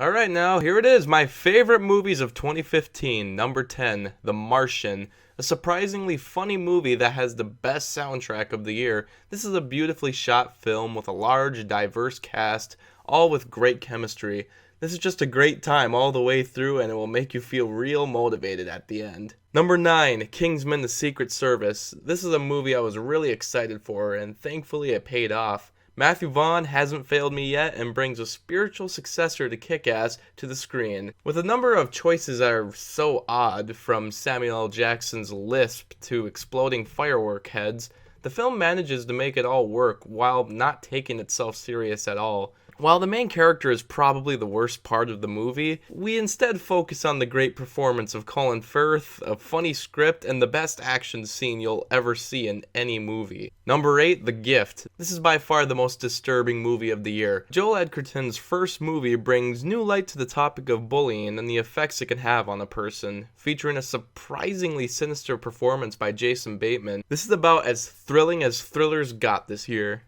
Alright, now here it is, my favorite movies of 2015. Number 10, The Martian. A surprisingly funny movie that has the best soundtrack of the year. This is a beautifully shot film with a large, diverse cast, all with great chemistry. This is just a great time all the way through, and it will make you feel real motivated at the end. Number 9, Kingsman: The Secret Service. This is a movie I was really excited for, and thankfully it paid off. Matthew Vaughn hasn't failed me yet and brings a spiritual successor to Kick-Ass to the screen. With a number of choices that are so odd, from Samuel L. Jackson's lisp to exploding firework heads, the film manages to make it all work while not taking itself serious at all. While the main character is probably the worst part of the movie, we instead focus on the great performance of Colin Firth, a funny script, and the best action scene you'll ever see in any movie. Number 8, The Gift. This is by far the most disturbing movie of the year. Joel Edgerton's first movie brings new light to the topic of bullying and the effects it can have on a person, featuring a surprisingly sinister performance by Jason Bateman. This is about as thrilling as thrillers got this year.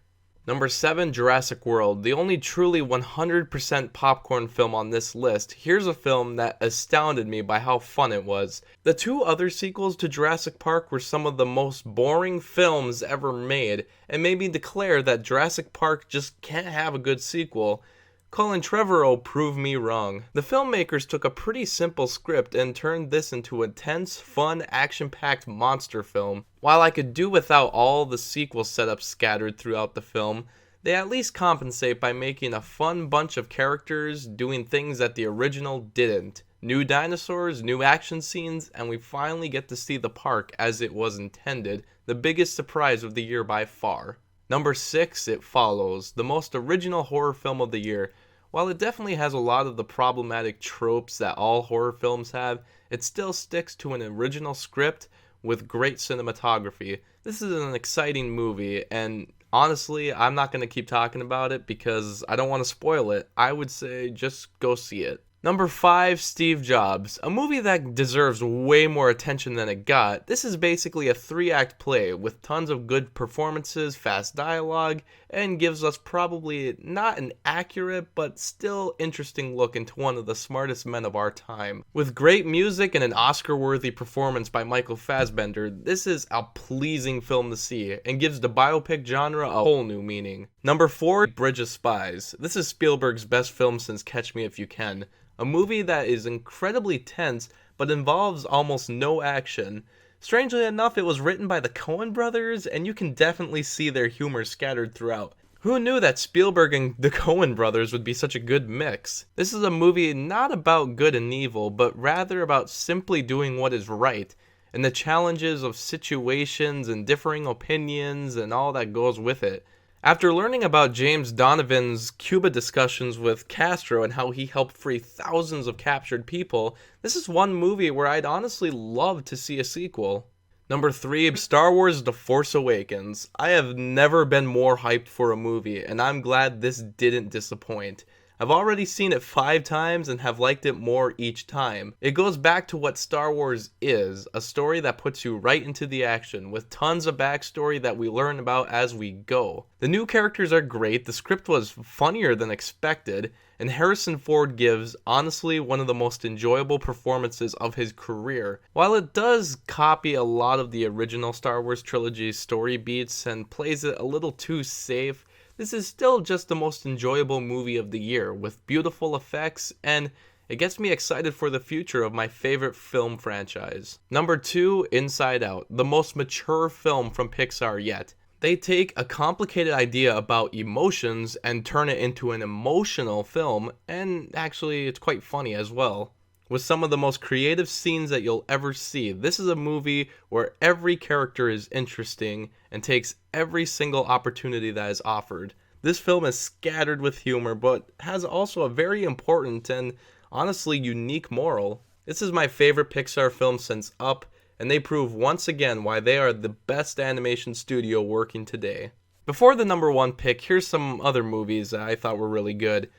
Number 7, Jurassic World. The only truly 100% popcorn film on this list. Here's a film that astounded me by how fun it was. The two other sequels to Jurassic Park were some of the most boring films ever made, and made me declare that Jurassic Park just can't have a good sequel. Colin Trevorrow proved me wrong. The filmmakers took a pretty simple script and turned this into a tense, fun, action-packed monster film. While I could do without all the sequel setups scattered throughout the film, they at least compensate by making a fun bunch of characters doing things that the original didn't. New dinosaurs, new action scenes, and we finally get to see the park as it was intended, the biggest surprise of the year by far. Number 6, It Follows, the most original horror film of the year. While it definitely has a lot of the problematic tropes that all horror films have, it still sticks to an original script with great cinematography. This is an exciting movie, and honestly, I'm not going to keep talking about it because I don't want to spoil it. I would say just go see it. Number 5, Steve Jobs, a movie that deserves way more attention than it got. This is basically a 3-act play with tons of good performances, fast dialogue, and gives us probably not an accurate but still interesting look into one of the smartest men of our time. With great music and an Oscar-worthy performance by Michael Fassbender, this is a pleasing film to see and gives the biopic genre a whole new meaning. Number 4, Bridge of Spies. This is Spielberg's best film since Catch Me If You Can. A movie that is incredibly tense, but involves almost no action. Strangely enough, it was written by the Coen brothers, and you can definitely see their humor scattered throughout. Who knew that Spielberg and the Coen brothers would be such a good mix? This is a movie not about good and evil, but rather about simply doing what is right, and the challenges of situations and differing opinions and all that goes with it. After learning about James Donovan's Cuba discussions with Castro and how he helped free thousands of captured people, this is one movie where I'd honestly love to see a sequel. Number 3, Star Wars: The Force Awakens. I have never been more hyped for a movie, and I'm glad this didn't disappoint. I've already seen it 5 times and have liked it more each time. It goes back to what Star Wars is, a story that puts you right into the action, with tons of backstory that we learn about as we go. The new characters are great, the script was funnier than expected, and Harrison Ford gives, honestly, one of the most enjoyable performances of his career. While it does copy a lot of the original Star Wars trilogy's story beats and plays it a little too safe, this is still just the most enjoyable movie of the year, with beautiful effects, and it gets me excited for the future of my favorite film franchise. Number 2, Inside Out, the most mature film from Pixar yet. They take a complicated idea about emotions and turn it into an emotional film, and actually it's quite funny as well. With some of the most creative scenes that you'll ever see, this is a movie where every character is interesting and takes every single opportunity that is offered. This film is scattered with humor, but has also a very important and honestly unique moral. This is my favorite Pixar film since Up, and they prove once again why they are the best animation studio working today. Before the number 1 pick, here's some other movies that I thought were really good.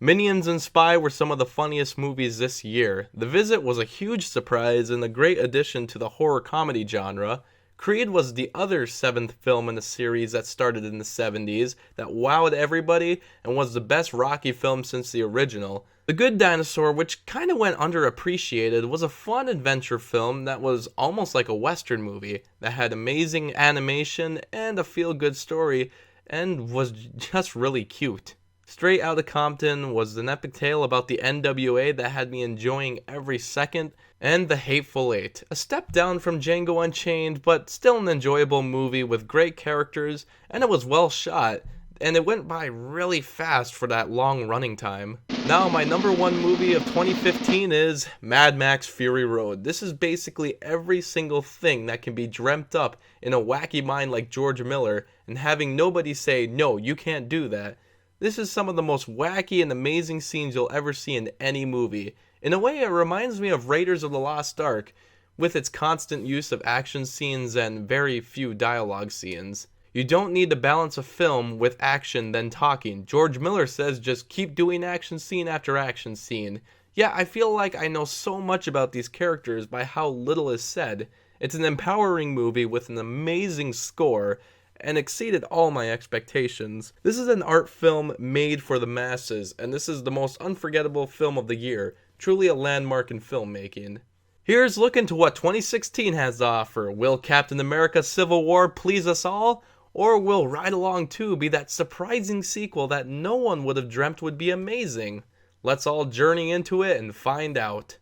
Minions and Spy were some of the funniest movies this year. The Visit was a huge surprise and a great addition to the horror comedy genre. Creed was the other seventh film in the series that started in the 70s that wowed everybody and was the best Rocky film since the original. The Good Dinosaur, which kind of went underappreciated, was a fun adventure film that was almost like a Western movie that had amazing animation and a feel-good story and was just really cute. Straight Outta Compton was an epic tale about the NWA that had me enjoying every second, and The Hateful Eight, a step down from Django Unchained, but still an enjoyable movie with great characters, and it was well shot, and it went by really fast for that long running time. Now, my number one movie of 2015 is Mad Max Fury Road. This is basically every single thing that can be dreamt up in a wacky mind like George Miller, and having nobody say, no, you can't do that. This is some of the most wacky and amazing scenes you'll ever see in any movie. In a way, it reminds me of Raiders of the Lost Ark, with its constant use of action scenes and very few dialogue scenes. You don't need to balance a film with action then talking. George Miller says just keep doing action scene after action scene. Yeah, I feel like I know so much about these characters by how little is said. It's an empowering movie with an amazing score, and exceeded all my expectations. This is an art film made for the masses, and this is the most unforgettable film of the year, truly a landmark in filmmaking. Here's looking to what 2016 has to offer. Will Captain America Civil War please us all? Or will Ride Along 2 be that surprising sequel that no one would have dreamt would be amazing? Let's all journey into it and find out.